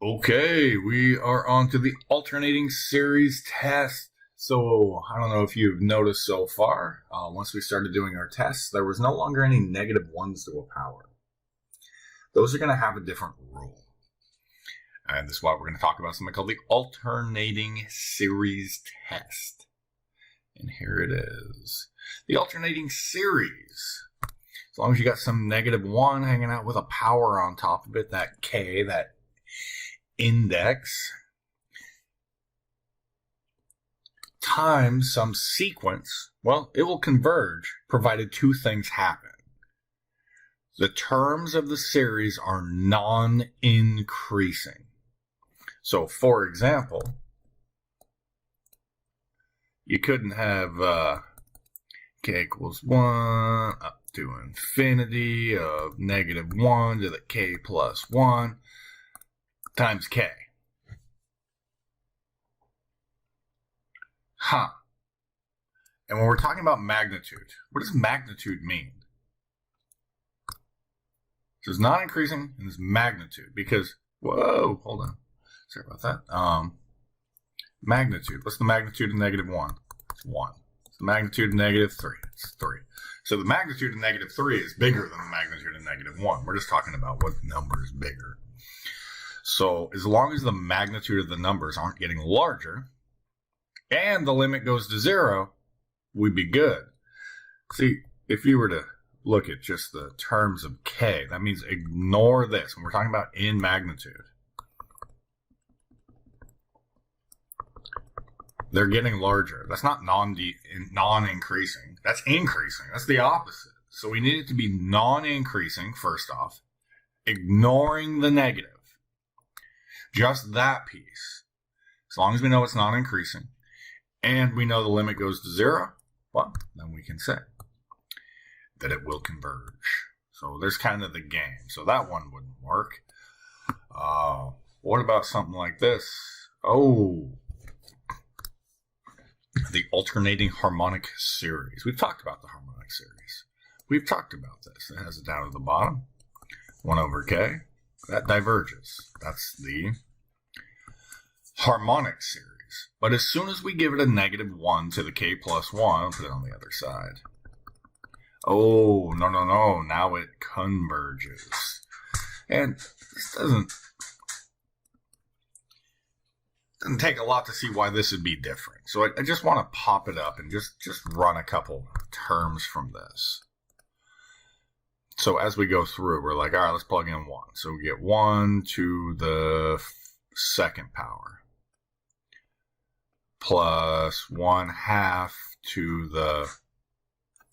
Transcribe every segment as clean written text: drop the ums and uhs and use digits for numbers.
Okay, we are on to the alternating series test. So I don't know if you've noticed so far, once we started doing our tests, there was no longer any negative ones to a power. Those are going to have a different rule. And this is why we're going to talk about something called the alternating series test. And here it is. The alternating series. As long as you got some negative one hanging out with a power on top of it, that K, that index, times some sequence, well, it will converge provided two things happen. The terms of the series are non-increasing. So, for example, you couldn't have k equals 1 up to infinity of negative 1 to the k plus 1 times k. And when we're talking about magnitude, what does magnitude mean? So it's not increasing in this magnitude because, whoa, hold on. Sorry about that. Magnitude. What's the magnitude of negative 1? It's 1. What's the magnitude of negative 3? It's 3. So the magnitude of negative 3 is bigger than the magnitude of negative 1. We're just talking about what number is bigger. So as long as the magnitude of the numbers aren't getting larger and the limit goes to 0, we'd be good. See, if you were to look at just the terms of k, that means ignore this. When we're talking about in magnitude, they're getting larger. That's not non-increasing. That's increasing. That's the opposite. So we need it to be non-increasing, first off, ignoring the negative. Just that piece. As long as we know it's non-increasing and we know the limit goes to 0, well, then we can say that it will converge. So there's kind of the game. So that one wouldn't work. What about something like this? Oh, the alternating harmonic series. We've talked about the harmonic series. We've talked about this. It has it down at the bottom. 1 over k. That diverges. That's the harmonic series. But as soon as we give it a negative 1 to the k plus 1, I'll put it on the other side. Oh, no. Now it converges. And this doesn't take a lot to see why this would be different. So I just want to pop it up and just run a couple terms from this. So as we go through, we're like, all right, let's plug in 1. So we get 1 to the second power plus 1/2 to the,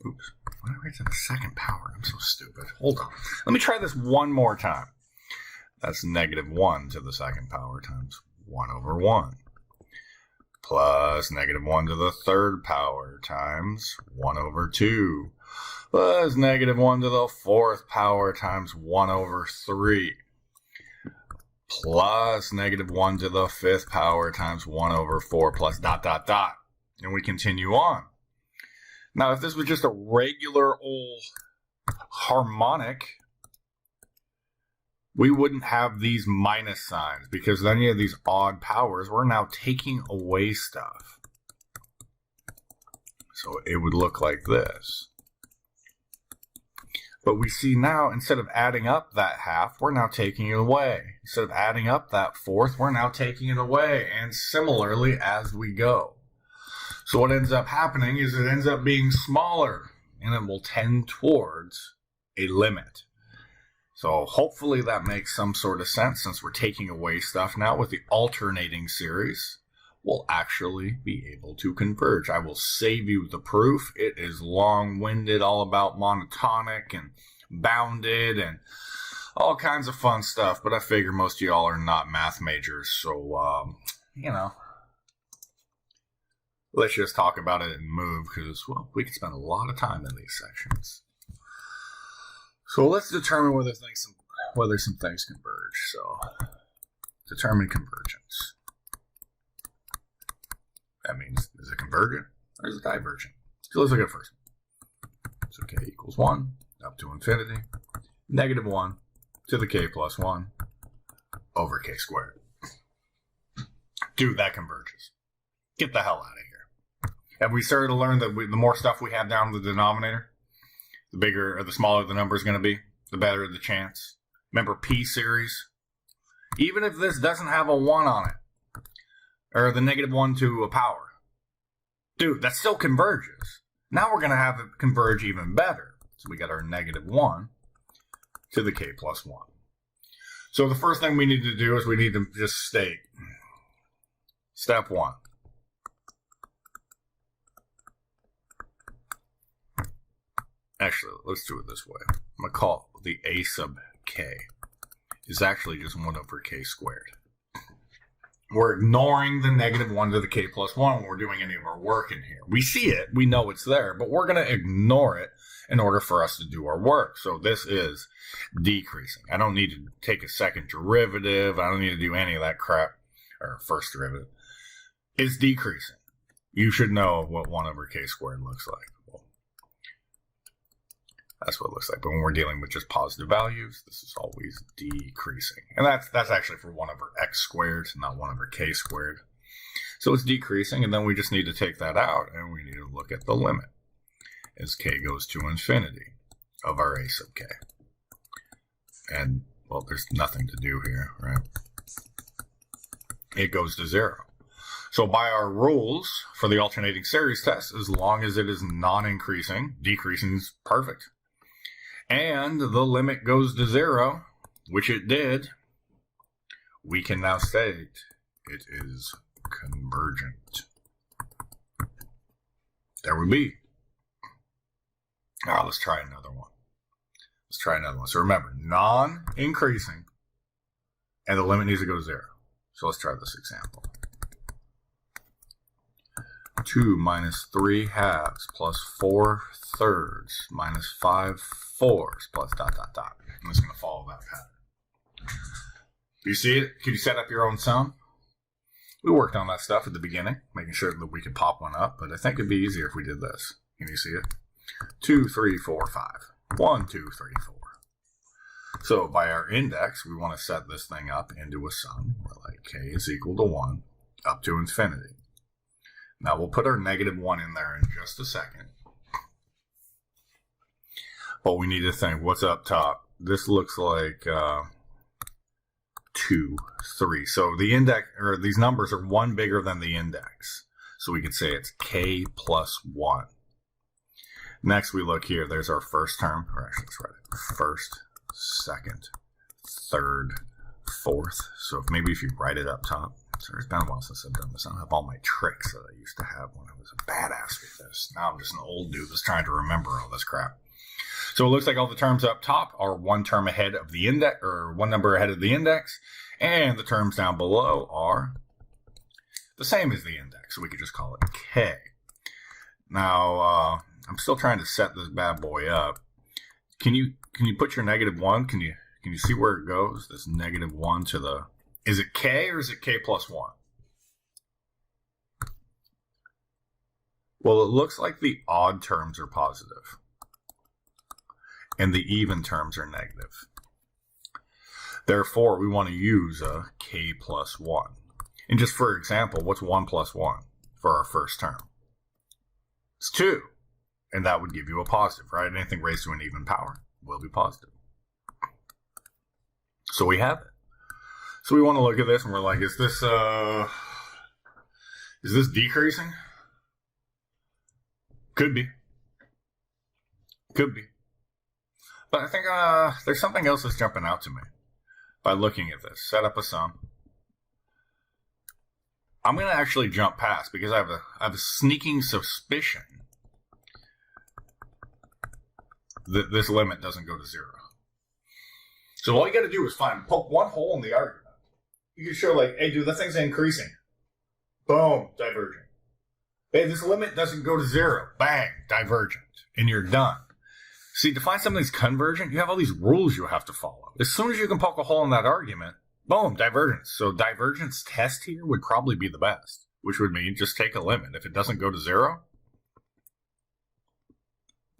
oops, why did I write to the second power? I'm so stupid. Hold on. Let me try this one more time. That's negative 1 to the second power times 1 over 1 plus negative 1 to the third power times 1 over 2 plus negative 1 to the fourth power times 1 over 3 plus negative 1 to the fifth power times 1 over 4 plus ... And we continue on. Now, if this was just a regular old harmonic, we wouldn't have these minus signs because then you have these odd powers. We're now taking away stuff. So it would look like this. But we see now, instead of adding up that half, we're now taking it away. Instead of adding up that fourth, we're now taking it away. And similarly as we go. So what ends up happening is it ends up being smaller. And it will tend towards a limit. So hopefully that makes some sort of sense since we're taking away stuff now with the alternating series. We'll actually be able to converge. I will save you the proof. It is long-winded, all about monotonic and bounded and all kinds of fun stuff. But I figure most of y'all are not math majors. So, let's just talk about it and move because, well, we can spend a lot of time in these sections. So let's determine whether some things converge. So determine convergence. That means, is it convergent or is it divergent? So let's look at it first. So k equals 1 up to infinity. Negative 1 to the k plus 1 over k squared. Dude, that converges. Get the hell out of here. Have we started to learn that the more stuff we have down in the denominator, the bigger or the smaller the number is going to be, the better the chance? Remember P series? Even if this doesn't have a 1 on it, or the -1 to a power, dude, that still converges. Now we're going to have it converge even better. So we got our -1 to the k plus 1. So the first thing we need to do is we need to just state step 1. Actually, let's do it this way. I'm going to call the a sub k is actually just 1 over k squared. We're ignoring the -1 to the k plus 1 when we're doing any of our work in here. We see it, we know it's there, but we're going to ignore it in order for us to do our work. So this is decreasing. I don't need to take a second derivative. I don't need to do any of that crap, or first derivative. It's decreasing. You should know what 1 over k squared looks like. Well, that's what it looks like. But when we're dealing with just positive values, this is always decreasing. And that's actually for 1 over x squared, not 1 over k squared. So it's decreasing, and then we just need to take that out, and we need to look at the limit as k goes to infinity of our a sub k. And, well, there's nothing to do here, right? It goes to 0. So by our rules for the alternating series test, as long as it is non-increasing, decreasing is perfect. And the limit goes to 0, which it did, we can now state it is convergent. There we be. Now let's try another one. So remember, non-increasing, and the limit needs to go to 0. So let's try this example. 2 minus 3 halves plus 4 thirds minus 5 fourths plus ... I'm just going to follow that pattern. You see it? Can you set up your own sum? We worked on that stuff at the beginning, making sure that we could pop one up, but I think it'd be easier if we did this. Can you see it? 2, 3, 4, 5. 1, 2, 3, 4. So by our index, we want to set this thing up into a sum where like k is equal to 1 up to infinity. Now we'll put our -1 in there in just a second. But we need to think, what's up top? This looks like 2, 3. So the index, or these numbers are 1 bigger than the index. So we could say it's k plus 1. Next we look here, there's our first term, or actually let's write it first, second, third, fourth. So maybe if you write it up top. So it's been a while since I've done this. I don't have all my tricks that I used to have when I was a badass with this. Now I'm just an old dude that's trying to remember all this crap. So it looks like all the terms up top are 1 term ahead of the index, or 1 number ahead of the index, and the terms down below are the same as the index. So we could just call it k. Now I'm still trying to set this bad boy up. Can you put your -1? Can you see where it goes? This -1 to the... Is it k or is it k plus 1? Well, it looks like the odd terms are positive and the even terms are negative. Therefore, we want to use a k plus 1. And just for example, what's 1 plus 1 for our first term? It's 2. And that would give you a positive, right? Anything raised to an even power will be positive. So we have it. So we want to look at this and we're like, is this decreasing? Could be. Could be. But I think there's something else that's jumping out to me by looking at this. Set up a sum. I'm going to actually jump past because I have a sneaking suspicion that this limit doesn't go to 0. So all you got to do is poke one hole in the argument. You can show like, hey, dude, that thing's increasing. Boom, divergent. Hey, this limit doesn't go to 0. Bang, divergent. And you're done. See, to find something that's convergent, you have all these rules you have to follow. As soon as you can poke a hole in that argument, boom, divergence. So divergence test here would probably be the best, which would mean just take a limit. If it doesn't go to 0,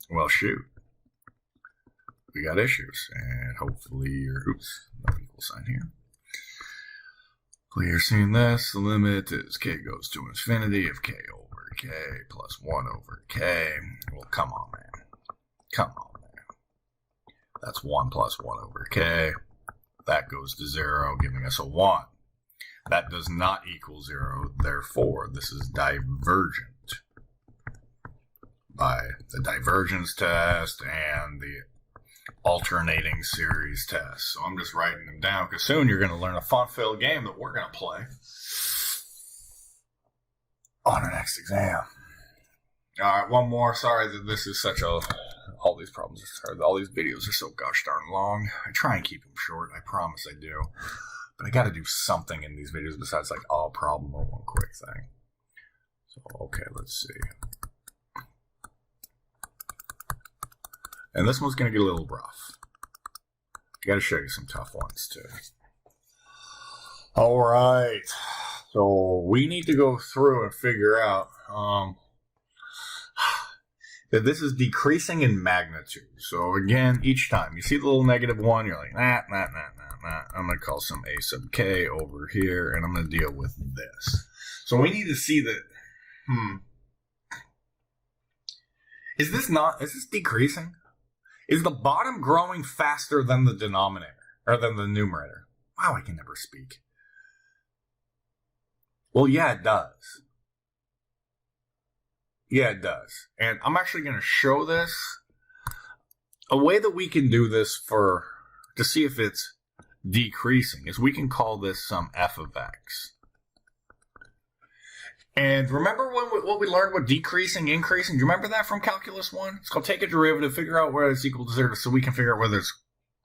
well, shoot. We got issues. And hopefully your, oops, no equal sign here. Clear seeing this, the limit is k goes to infinity of k over k plus 1 over k. Well, come on, man. Come on, man. That's 1 plus 1 over k. That goes to 0, giving us a 1. That does not equal 0, therefore this is divergent by the divergence test and the alternating series test. So I'm just writing them down because soon you're going to learn a fun-filled game that we're going to play on our next exam. All right, one more. Sorry that this is such a... all these videos are so gosh darn long. I try and keep them short. I promise I do. But I got to do something in these videos besides like all problem or one quick thing. So, okay, let's see. And this one's going to get a little rough. I got to show you some tough ones too. All right. So we need to go through and figure out that this is decreasing in magnitude. So again, each time you see the little -1, you're like, nah. I'm going to call some a sub k over here, and I'm going to deal with this. So we need to see that, is this decreasing? Is the bottom growing faster than the denominator, or than the numerator? Wow, I can never speak. Well, yeah, it does. Yeah, it does. And I'm actually going to show this. A way that we can do this to see if it's decreasing is we can call this some f of x. And remember what we learned with decreasing, increasing? Do you remember that from Calculus 1? It's called take a derivative, figure out whether it's equal to 0 so we can figure out whether it's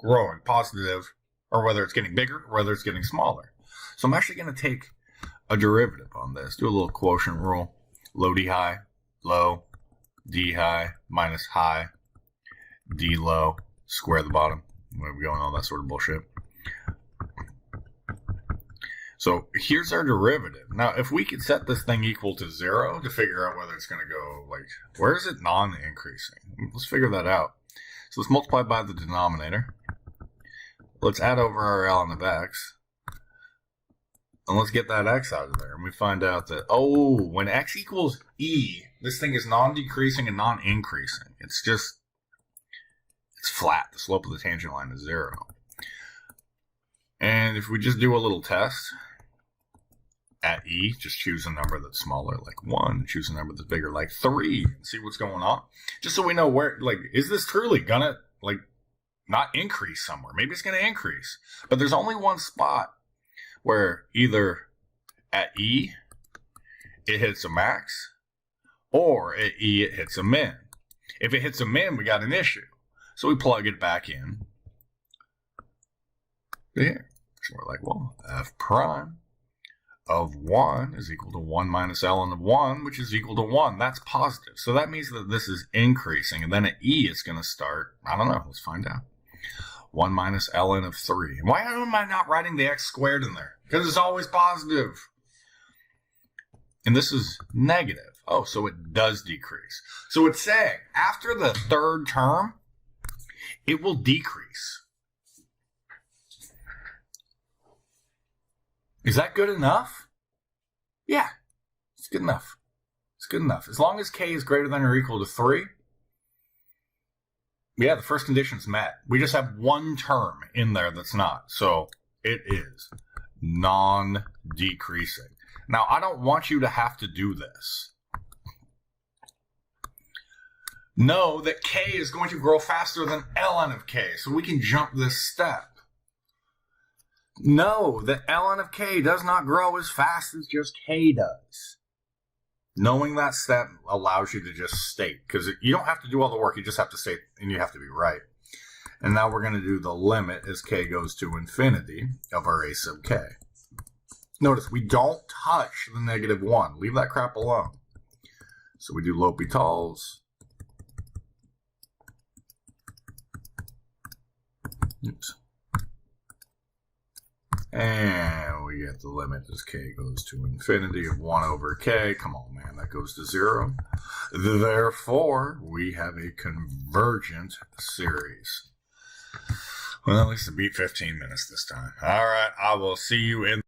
growing, positive, or whether it's getting bigger, or whether it's getting smaller. So I'm actually going to take a derivative on this. Do a little quotient rule. Low d high, low, d high, minus high, d low, square the bottom. Where we going, all that sort of bullshit. So here's our derivative. Now, if we could set this thing equal to 0 to figure out whether it's going to go, like, where is it non-increasing? Let's figure that out. So let's multiply by the denominator. Let's add over our ln of x. And let's get that x out of there. And we find out that, oh, when x equals e, this thing is non-decreasing and non-increasing. It's flat. The slope of the tangent line is 0. And if we just do a little test at e, just choose a number that's smaller, like 1, choose a number that's bigger, like 3, and see what's going on. Just so we know where, like, is this truly gonna, like, not increase somewhere? Maybe it's gonna increase. But there's only one spot where either at e, it hits a max, or at e, it hits a min. If it hits a min, we got an issue. So we plug it back in here. So we're like, well, f prime of 1 is equal to 1 minus ln of 1, which is equal to 1. That's positive. So that means that this is increasing. And then at e, it's going to start, I don't know, let's find out. 1 minus ln of 3. Why am I not writing the x squared in there? Because it's always positive. And this is negative. Oh, so it does decrease. So it's saying after the third term, it will decrease. Is that good enough? Yeah, it's good enough. It's good enough. As long as k is greater than or equal to 3, yeah, the first condition's met. We just have one term in there that's not. So it is non-decreasing. Now, I don't want you to have to do this. Know that k is going to grow faster than ln of k, so we can jump this step. Know that ln of k does not grow as fast as just k does. Knowing that step allows you to just state, because you don't have to do all the work, you just have to state, and you have to be right. And now we're going to do the limit as k goes to infinity of our a sub k. Notice we don't touch the -1. Leave that crap alone. So we do L'Hopital's. Oops. And we get the limit as k goes to infinity of 1 over k. Come on, man, that goes to 0. Therefore, we have a convergent series. Well, at least it beat 15 minutes this time. All right, I will see you in